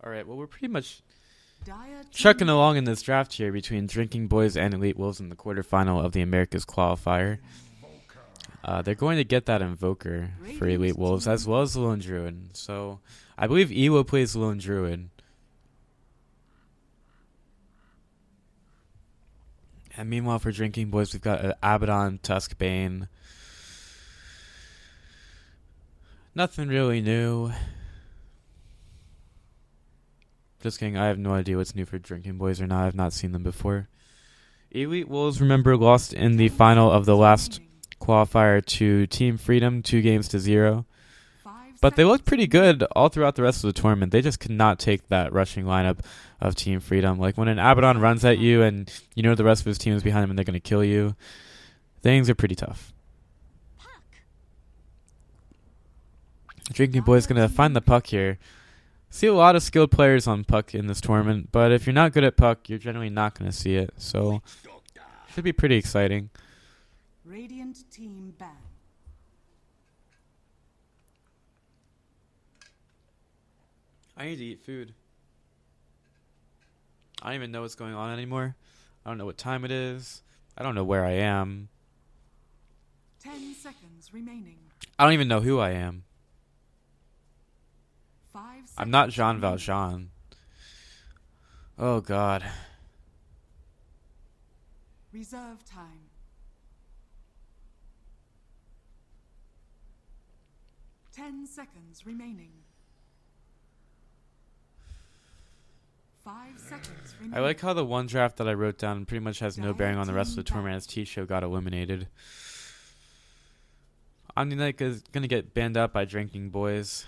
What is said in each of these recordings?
Alright, well, we're pretty much trucking along in this draft here between Drinking Boys and Elite Wolves in the quarterfinal of the Americas Qualifier. They're going to get that Invoker for Elite Wolves as well as the Lone Druid. So I believe Ewo plays the Lone Druid. And meanwhile for Drinking Boys, we've got Abaddon, Tuskbane. Nothing really new. Just kidding, I have no idea what's new for Drinking Boys or not. I've not seen them before. Elite Wolves, remember, lost in the final of the last qualifier to Team Freedom, 2-0. But they looked pretty good all throughout the rest of the tournament. They just could not take that rushing lineup of Team Freedom. Like when an Abaddon runs at you and you know the rest of his team is behind him and they're going to kill you, things are pretty tough. Drinking Boy's going to find the puck here. See a lot of skilled players on puck in this tournament, but if you're not good at puck, you're generally not going to see it. So, should be pretty exciting. Radiant team ban. I need to eat food. I don't even know what's going on anymore. I don't know what time it is. I don't know where I am. 10 seconds remaining. I don't even know who I am. 5 seconds I'm not Jean Valjean. Oh, God. Reserve time. Ten seconds remaining. 5 seconds remaining. I like how the one draft that I wrote down pretty much has no bearing on the rest of the tournament as T-Show got eliminated. I'm like gonna get banned up by Drinking Boys.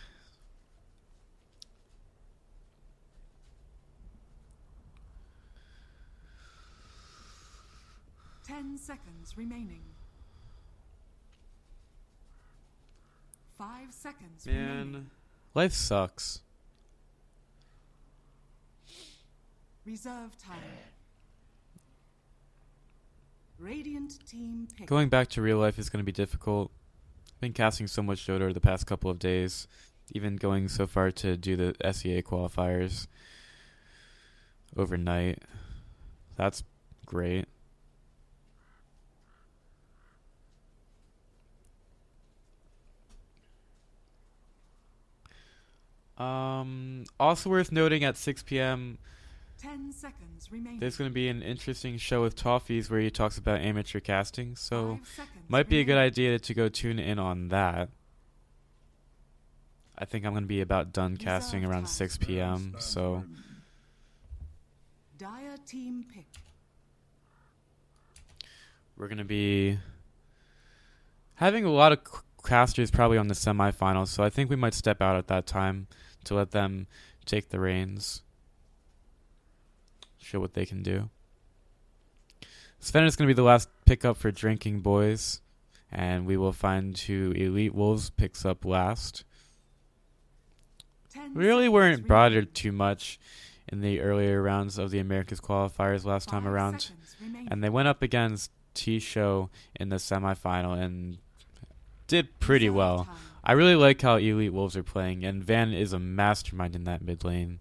Ten seconds remaining. 5 seconds remaining. Man, life sucks. Reserve time. Radiant team pick. Going back to real life is going to be difficult. I've been casting so much Dota the past couple of days, even going so far to do the SEA qualifiers overnight. That's great. Also worth noting at 6 p.m. 10 seconds remaining. there's going to be an interesting show with Toffees where he talks about amateur casting, so 5 seconds might be a good remaining. idea to go tune in on that. I think I'm going to be about done casting Reserve around time. 6 p.m., so Dire team pick. we're going to be having a lot of casters probably on the semifinals, so I think we might step out at that time to let them take the reins, show what they can do. Sven is going to be the last pickup for Drinking Boys, and we will find who Elite Wolves picks up last. 10 We really seconds weren't remaining. bothered too much in the earlier rounds of the Americas qualifiers last time 5 around, seconds remaining. and they went up against T-Show in the semifinal and did pretty Reserve well. time. I really like how Elite Wolves are playing, and Van is a mastermind in that mid lane.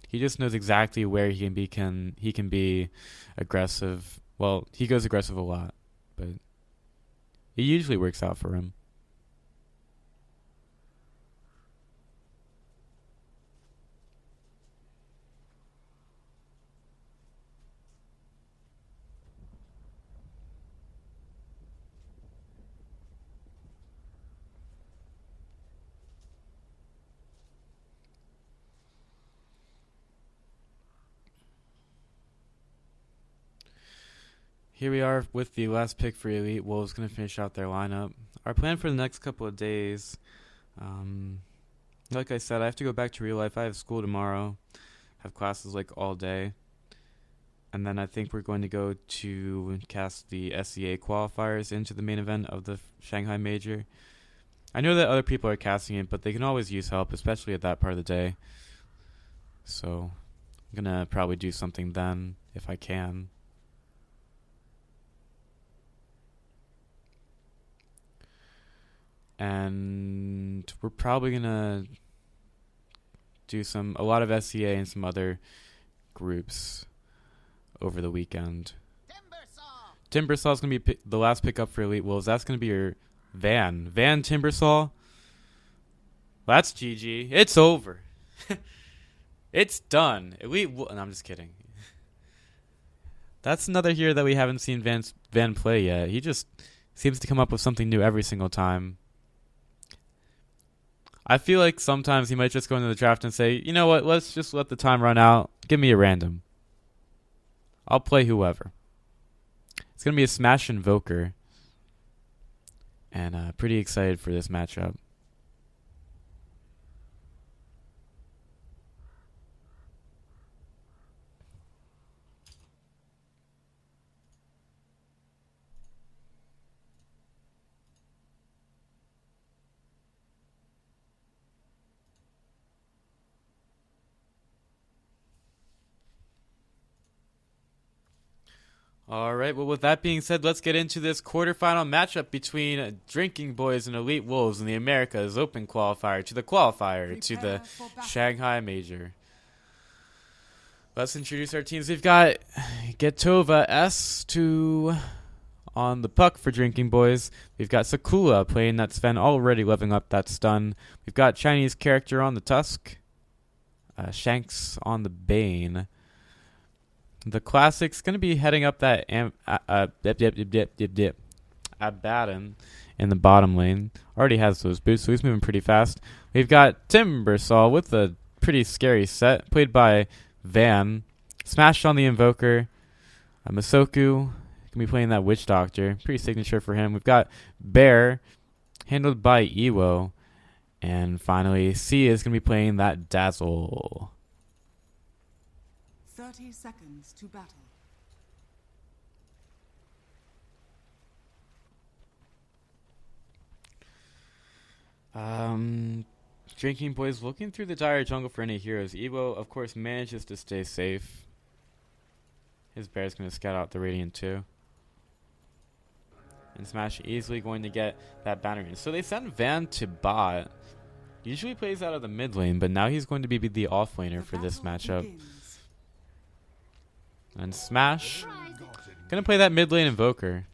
He just knows exactly where he can be aggressive. Well, he goes aggressive a lot, but it usually works out for him. Here we are with the last pick for Elite Wolves, going to finish out their lineup. Our plan for the next couple of days, like I said, I have to go back to real life. I have school tomorrow, have classes like all day, and then I think we're going to go to cast the SEA qualifiers into the main event of the Shanghai Major. I know that other people are casting it, but they can always use help, especially at that part of the day. So I'm going to probably do something then if I can. And we're probably going to do a lot of SEA and some other groups over the weekend. Timbersaw is going to be the last pickup for EWolves. That's going to be your Van Timbersaw. That's GG. It's over. It's done. No, I'm just kidding. That's another hero that we haven't seen Van play yet. He just seems to come up with something new every single time. I feel like sometimes he might just go into the draft and say, you know what, let's just let the time run out. Give me a random. I'll play whoever. It's going to be a Smash Invoker. And pretty excited for this matchup. All right, well, with that being said, let's get into this quarterfinal matchup between Drinking Boys and EWolves in the Americas Open Qualifier to the Qualifier to the Shanghai Major. Let's introduce our teams. We've got Getova S2 on the puck for Drinking Boys. We've got Sakula playing that Sven, already leveling up that stun. We've got Chinese character on the Tusk. Shanks on the Bane. The Classic's going to be heading up that Abaddon in the bottom lane. Already has those boots, so he's moving pretty fast. We've got Timbersaw with a pretty scary set, played by Van. Smashed on the Invoker. Masoku going to be playing that Witch Doctor. Pretty signature for him. We've got Bear, handled by Ewo. And finally, C is going to be playing that Dazzle. 30 seconds to battle. Drinking Boys looking through the dire jungle for any heroes. Ewo, of course, manages to stay safe. His Bear's going to scout out the Radiant too. And Smash easily going to get that banner in. So they send Van to bot. Usually plays out of the mid lane, but now he's going to be the off laner for this matchup. And Smash gonna play that mid lane Invoker.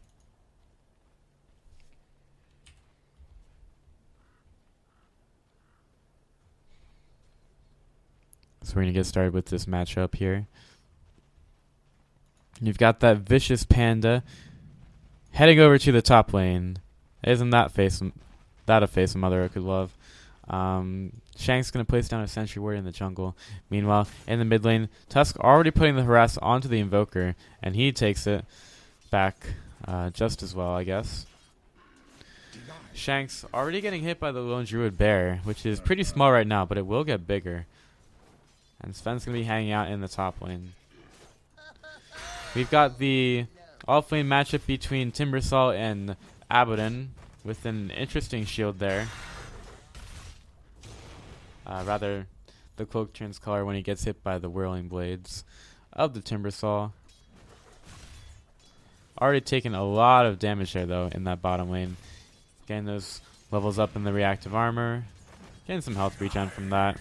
So we're gonna get started with this matchup here. You've got that vicious Panda heading over to the top lane. Isn't that a face a mother could love? Shank's going to place down a Sentry Ward in the jungle. Meanwhile, in the mid lane, Tusk already putting the harass onto the Invoker, and he takes it back just as well, I guess. Shanks already getting hit by the Lone Druid Bear, which is pretty small right now, but it will get bigger. And Sven's going to be hanging out in the top lane. We've got the off-lane matchup between Timbersaw and Abaddon with an interesting shield there. Rather, the cloak turns color when he gets hit by the whirling blades of the Timbersaw. Already taken a lot of damage there, though, in that bottom lane. Getting those levels up in the reactive armor. Getting some health regen from that.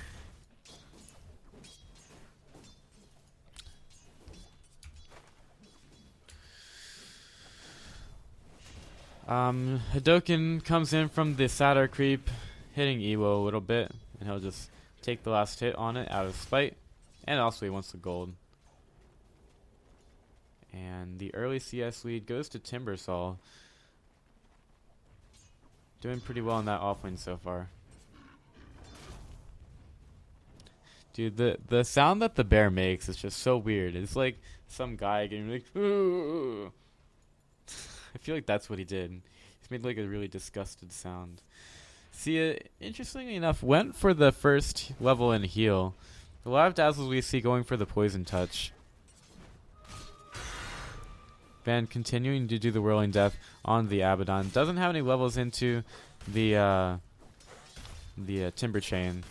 Hadoken comes in from the Satyr creep, hitting Ewo a little bit. And he'll just take the last hit on it out of spite. And also he wants the gold. And the early CS lead goes to Timbersaw. Doing pretty well in that offlane so far. Dude, the sound that the bear makes is just so weird. It's like some guy getting like, ooh. I feel like that's what he did. He's made like a really disgusted sound. Sia, interestingly enough, went for the first level in heal. A lot of Dazzles we see going for the Poison Touch. Van continuing to do the Whirling Death on the Abaddon. Doesn't have any levels into the Timber Chain.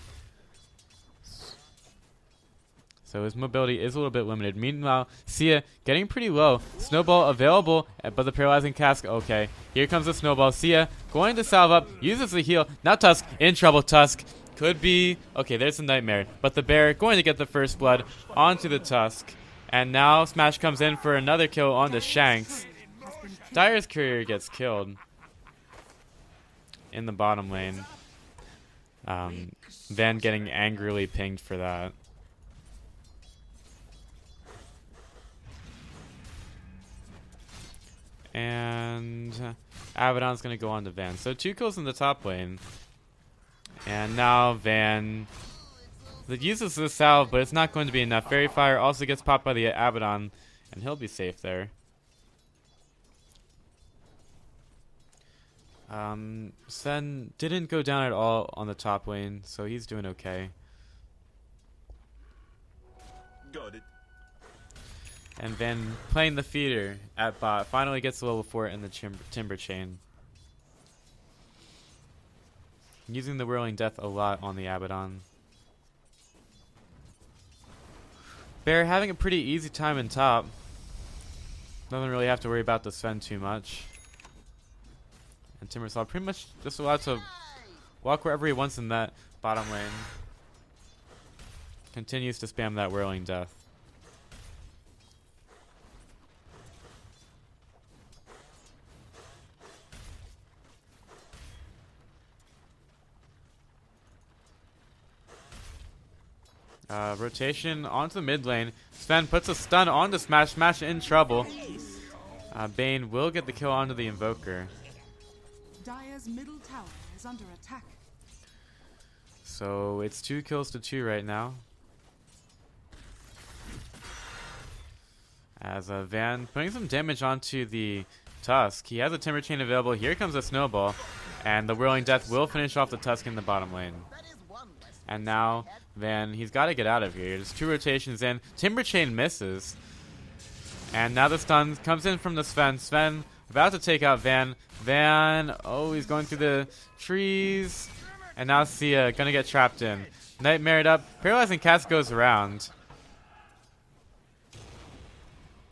So his mobility is a little bit limited. Meanwhile, Sia getting pretty low. Snowball available, but the Paralyzing Cask. Okay, here comes the Snowball. Sia going to salve up, uses the heal. Now Tusk in trouble. Tusk Could be. Okay, there's a Nightmare. But the Bear going to get the first blood onto the Tusk. And now Smash comes in for another kill on the Shanks. Dire's Courier gets killed in the bottom lane. Van getting angrily pinged for that. And Abaddon's going to go on to Van. So 2 kills in the top lane. And now Van uses the salve, but it's not going to be enough. Fairy Fire also gets popped by the Abaddon, and he'll be safe there. Sen didn't go down at all on the top lane, so he's doing okay. Got it. And Van playing the feeder at bot finally gets level 4 in the Timber Chain. Using the Whirling Death a lot on the Abaddon. Bear having a pretty easy time in top. Doesn't really have to worry about the Sven too much. And Timbersaw pretty much just allowed to walk wherever he wants in that bottom lane. Continues to spam that Whirling Death. Rotation onto the mid lane. Sven puts a stun on the Smash. Smash in trouble. Bane will get the kill onto the Invoker. Dire's middle tower is under attack. So it's 2 kills to 2 right now. As Van putting some damage onto the Tusk. He has a Timber Chain available. Here comes a Snowball. And the Whirling Death will finish off the Tusk in the bottom lane. And now Van, he's got to get out of here. There's 2 rotations in. Timber Chain misses. And now the stun comes in from the Sven. Sven about to take out Van. Van, oh, he's going through the trees. And now Sia gonna get trapped in. Nightmared up. Paralyzing Cast goes around.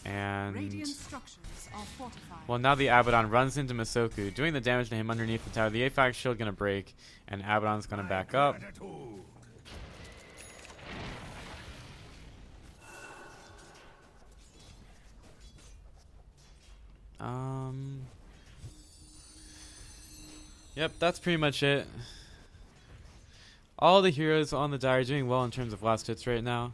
And Radiant structures are fortified. well, now the Abaddon runs into Masoku, doing the damage to him underneath the tower. The A5 shield gonna break, and Abaddon's gonna back up. Yep, that's pretty much it. All the heroes on the Dire doing well in terms of last hits right now.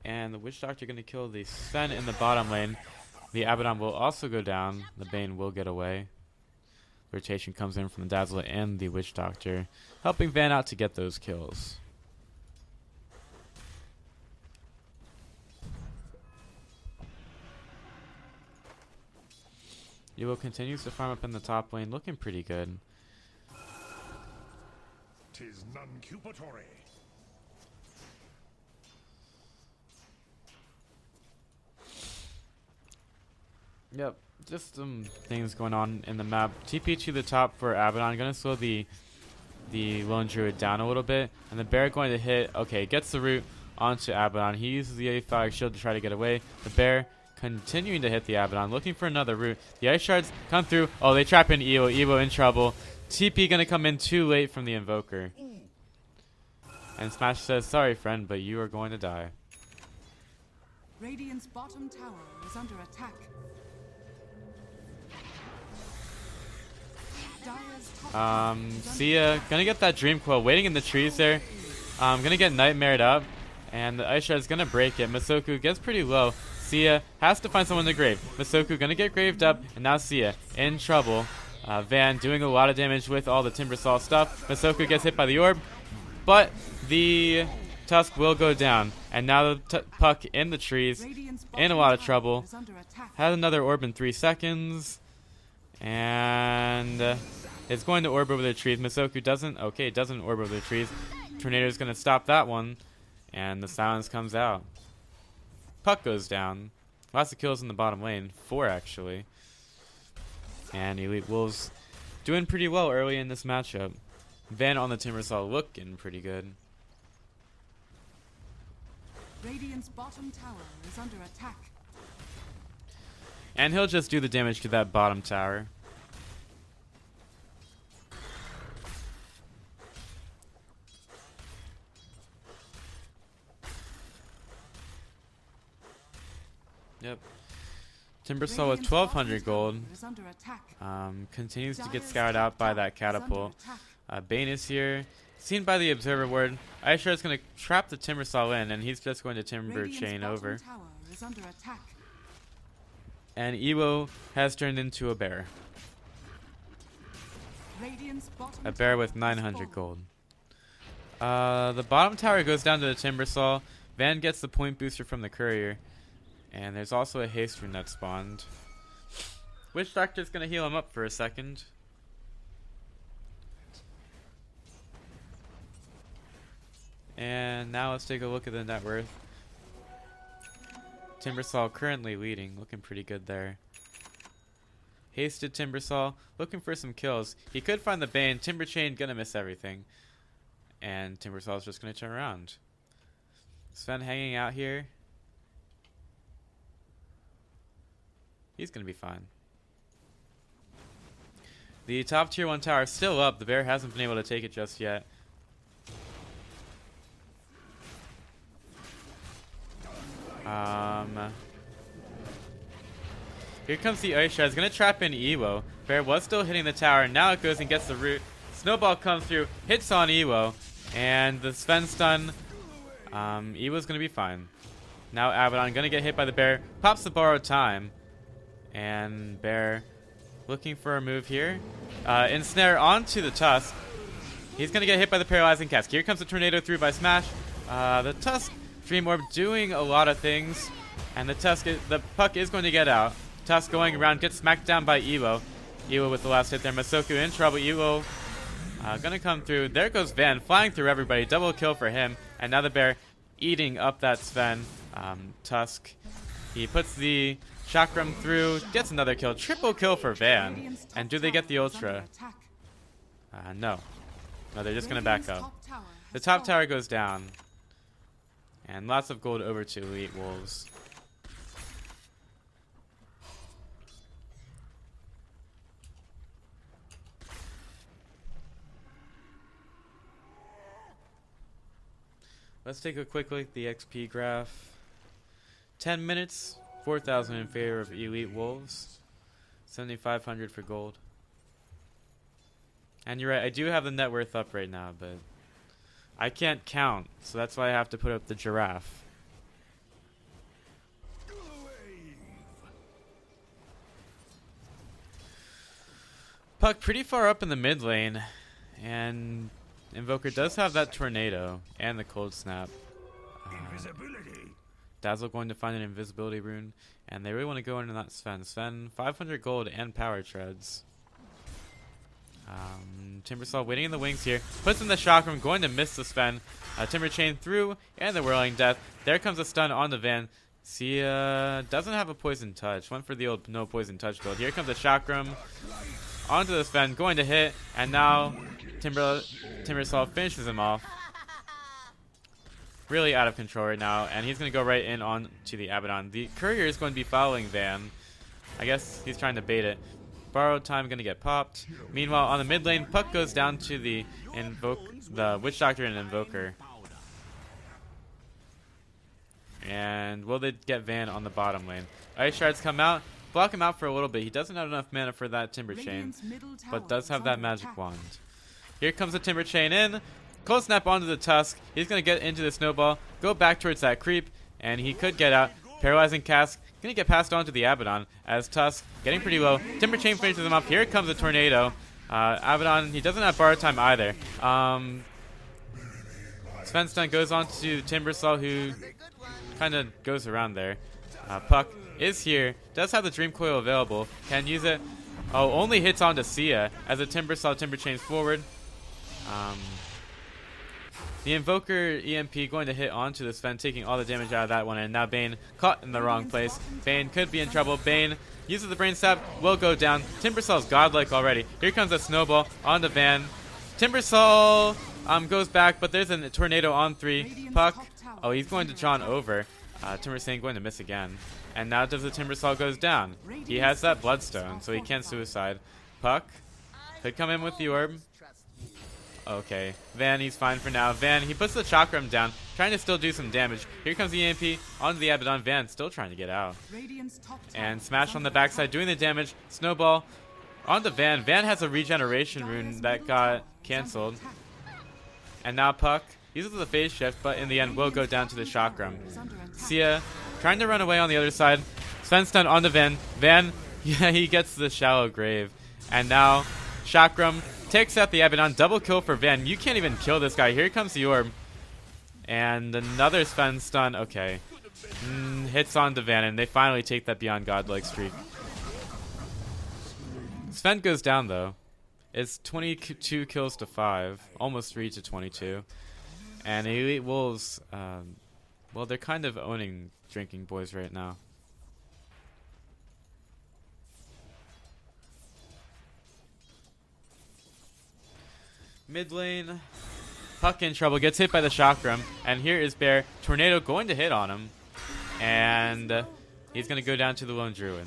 And the Witch Doctor gonna kill the Sven in the bottom lane. The Abaddon will also go down. The Bane will get away. Rotation comes in from the Dazzler and the Witch Doctor, helping Van out to get those kills. EWolves continues to farm up in the top lane, looking pretty good. 'Tis non-cupatory. Yep, just some things going on in the map. TP to the top for Abaddon, gonna slow the Lone Druid down a little bit, and the Bear going to hit. Okay, gets the root onto Abaddon. He uses the A5 shield to try to get away. The Bear continuing to hit the Abaddon, looking for another root. The Ice Shards come through. Oh, they trap in Evo. Evo in trouble. TP gonna come in too late from the Invoker. And Smash says, sorry friend, but you are going to die. Radiant's bottom tower is under attack. Dire's top tower is under Sia gonna get that Dream Coil, waiting in the trees there. Gonna get Nightmared up, and the Ice Shard's gonna break it. Masoku gets pretty low. Sia has to find someone to grave. Masoku gonna get graved up, and now Sia in trouble. Van doing a lot of damage with all the Timbersaw stuff. Masoku gets hit by the orb, but the Tusk will go down. And now the Puck in the trees, Radiant's in a bottom lot of tower trouble. is under attack. Has another orb in 3 seconds. And it's going to orb over the trees. Masoku doesn't. Okay, it doesn't orb over the trees. Tornado's going to stop that one. And the silence comes out. Puck goes down. Lots of kills in the bottom lane. 4 actually. And EWolves doing pretty well early in this matchup. Van on the Timbersaw looking pretty good. Radiant's bottom tower is under attack. And he'll just do the damage to that bottom tower. Yep. Timbersaw with 1,200 gold. Continues to get scouted out by that catapult. Bane is here. Seen by the observer ward. Aisha is going to trap the Timbersaw in, and he's just going to Timber Chain over. And Ewo has turned into a bear. A bear with 900 gold. The bottom tower goes down to the Timbersaw. Van gets the point booster from the courier. And there's also a haste rune that spawned. Witch Doctor's going to heal him up for a second. And now let's take a look at the net worth. Timbersaw currently leading, looking pretty good there. Hasted Timbersaw, looking for some kills. He could find the Bane. Timber Chain gonna miss everything. And Timbersaw's just gonna turn around. Sven hanging out here. He's gonna be fine. The top tier 1 tower is still up. The bear hasn't been able to take it just yet. Here comes the Ice Shard. It's going to trap in Ewo. Bear was still hitting the tower. Now it goes and gets the root. Snowball comes through, hits on Ewo. And the Sven stun. Ewo's going to be fine. Now Abaddon going to get hit by the bear. Pops the borrowed time. And Bear looking for a move here. Ensnare onto the Tusk. He's going to get hit by the paralyzing cast. Here comes the tornado through by Smash. The Tusk Dream Orb doing a lot of things. And the puck is going to get out. Tusk going around, gets smacked down by Ewo. Ewo with the last hit there. Masoku in trouble. Ewo gonna come through. There goes Van flying through everybody. Double kill for him. And now the bear eating up that Sven. Tusk. He puts the chakram through. Gets another kill. Triple kill for Van. And do they get the ultra? No. No, they're just gonna back up. The top tower goes down. And lots of gold over to EWolves. Let's take a quick look at the XP graph. 10 minutes, 4,000 in favor of EWolves, 7,500 for gold. And you're right, I do have the net worth up right now, but I can't count, so that's why I have to put up the giraffe. Puck pretty far up in the mid lane, and Invoker does have that tornado and the cold snap. Dazzle going to find an invisibility rune, and they really want to go into that Sven. Sven, 500 gold and power treads. Timbersaw waiting in the wings here, puts in the chakram, going to miss the Sven. Timber Chain through, and the Whirling Death. There comes a stun on the Van. Sia doesn't have a poison touch. Went for the old no poison touch build. Here comes the chakram onto the Sven, going to hit, and now Timbersaw finishes him off. Really out of control right now, and he's going to go right in on to the Abaddon. The courier is going to be following Van. I guess he's trying to bait it. Borrowed time going to get popped. Meanwhile, on the mid lane, Puck goes down to the Witch Doctor and Invoker. And will they get Van on the bottom lane? Ice Shards come out, block him out for a little bit. He doesn't have enough mana for that Timber Chain, but does have that magic wand. Here comes the Timber Chain in. Cold Snap onto the Tusk. He's going to get into the Snowball, go back towards that creep, and he could get out. Paralyzing Cast. Going to get passed on to the Abaddon as Tusk getting pretty low. Timber Chain finishes him up. Here comes the Tornado. Abaddon, he doesn't have borrowed time either. Sven stun goes on to Timbersaw, who kind of goes around there. Puck is here. Does have the Dream Coil available. Can use it. Oh, only hits onto Sia as the Timbersaw Timber Chains forward. The Invoker EMP going to hit onto the Sven, taking all the damage out of that one, and now Bane caught in the wrong place. Bane could be in trouble. Bane uses the Brain Stab, will go down. Timbersaw's godlike already. Here comes a Snowball on the Van. Timbersaw goes back, but there's a tornado on 3. Puck, oh, he's going to John over. Timbersaw going to miss again. And now does the Timbersaw goes down. He has that Bloodstone, so he can't suicide. Puck could come in with the orb. Okay, Van, he's fine for now. Van, he puts the chakram down, trying to still do some damage. Here comes the EMP onto the Abaddon. Van still trying to get out. Radiant's top tower And is Smash on the under backside attack. doing the damage. Snowball onto Van. Van has a regeneration Dire's rune that middle got tower is under cancelled. attack. And now Puck uses the phase shift, but in the end will go down to the chakram. Is under attack. Sia trying to run away on the other side. Sven stun onto Van. Van, yeah, he gets the shallow grave. And now Chakram takes out the Abaddon. Double kill for Van. You can't even kill this guy. Here comes the orb. And another Sven stun. Okay. Hits onto Van, and they finally take that Beyond Godlike streak. Sven goes down, though. It's 22 kills to 5. Almost 3 to 22. And EWolves, well, they're kind of owning Drinking Boys right now. Mid lane, Puck in trouble, gets hit by the Chakram, and here is Bear. Tornado going to hit on him, and he's going to go down to the Lone Druid.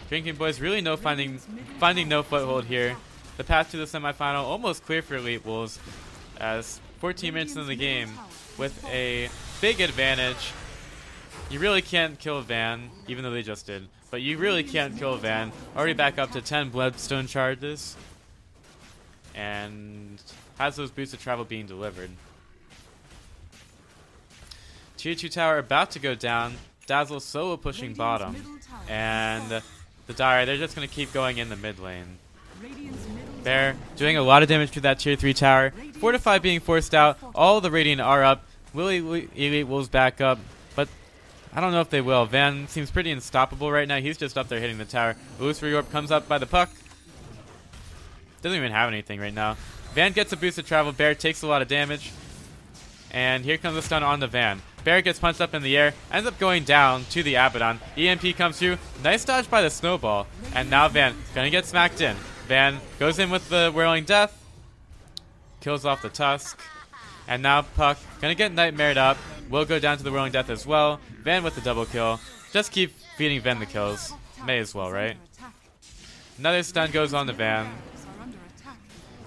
Drinking Boys really finding no foothold here. The path to the semifinal almost clear for EWolves, as 14 minutes in the game with a big advantage. You really can't kill Van, even though they just did, but you really can't kill Van. Already back up to 10 Bloodstone charges. And has those boosts of travel being delivered. Tier 2 tower about to go down. Dazzle solo pushing bottom. And the Dire, they're just going to keep going in the mid lane. Bear doing a lot of damage to that tier 3 tower. Fortify being forced out. All the Radiant are up. Will EWolves back up? But I don't know if they will. Van seems pretty unstoppable right now. He's just up there hitting the tower. Illusory Orb comes up by the Puck. Doesn't even have anything right now. Van gets a boost of travel. Bear takes a lot of damage. And here comes the stun on the Van. Bear gets punched up in the air. Ends up going down to the Abaddon. EMP comes through. Nice dodge by the Snowball. And now Van gonna get smacked in. Van goes in with the Whirling Death. Kills off the Tusk. And now Puck gonna get Nightmared up. Will go down to the Whirling Death as well. Van with the double kill. Just keep feeding Van the kills. May as well, right? Another stun goes on the Van.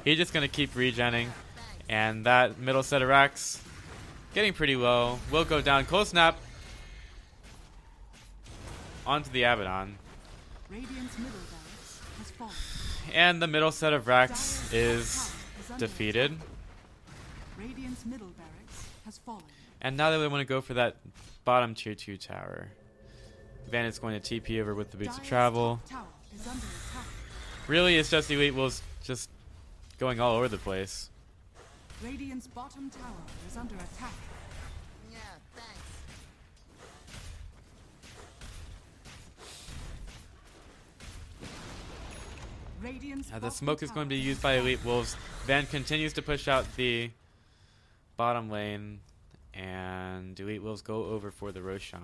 He's just going to keep regenning. And that middle set of racks getting pretty low. Will go down. Cold Snap onto the Abaddon. And the middle set of racks is defeated. And now they want to go for that bottom tier 2 tower. Van is going to TP over with the boots of travel. Really, it's just EWolves just going all over the place. Radiant's bottom tower is under attack. Yeah, thanks. Radiant's The bottom smoke is going to be tower used by EWolves. Van continues to push out the bottom lane, and EWolves go over for the Roshan,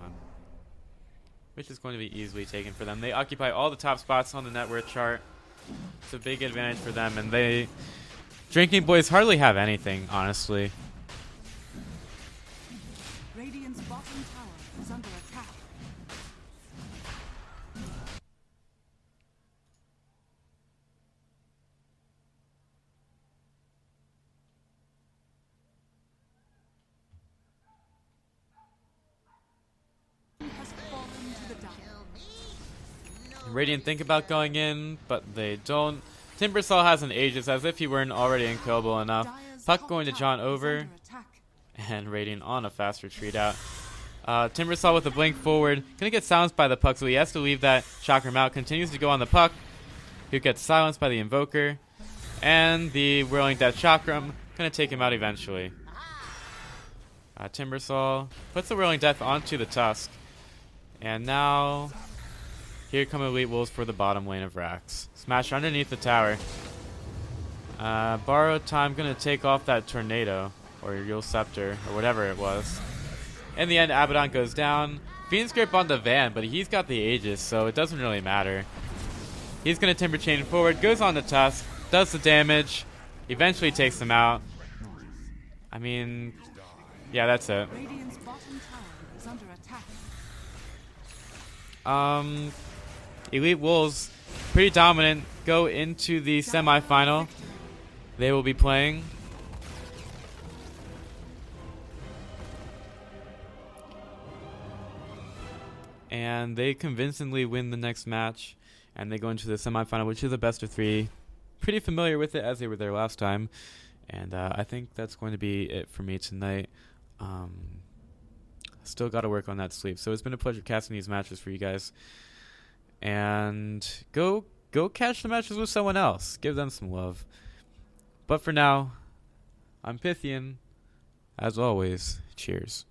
which is going to be easily taken for them. They occupy all the top spots on the net worth chart. It's a big advantage for them, and they Drinking Boys hardly have anything, honestly. Radiant's bottom tower is under attack. Has fallen to the Dire. Radiant think about going in, but they don't. Timbersaw has an Aegis as if he weren't already unkillable enough. Dire's Puck top going to tower John is over, under attack. and Radiant on a fast retreat out. Timbersaw with a blink forward. Gonna get silenced by the Puck, so he has to leave that Chakram out. Continues to go on the Puck, who gets silenced by the Invoker. And the Whirling Death Chakram. Gonna take him out eventually. Timbersaw puts the Whirling Death onto the Tusk. And now here come EWolves for the bottom lane of racks. Smash underneath the tower. Borrowed time gonna take off that Tornado, or Yule Scepter, or whatever it was. In the end, Abaddon goes down. Fiend's Grip on the Van, but he's got the Aegis, so it doesn't really matter. He's gonna Timber Chain forward, goes on the Tusk, does the damage, eventually takes him out. I mean, yeah, that's it. Radiant's bottom tower is under attack. EWolves, pretty dominant, go into the semifinal. They will be playing and they convincingly win the next match, and they go into the semifinal, which is a best of 3. Pretty familiar with it as they were there last time, and I think that's going to be it for me tonight. Still got to work on that sleep. So it's been a pleasure casting these matches for you guys, and go catch the matches with someone else. Give them some love. But for now, I'm Pythian. As always, cheers.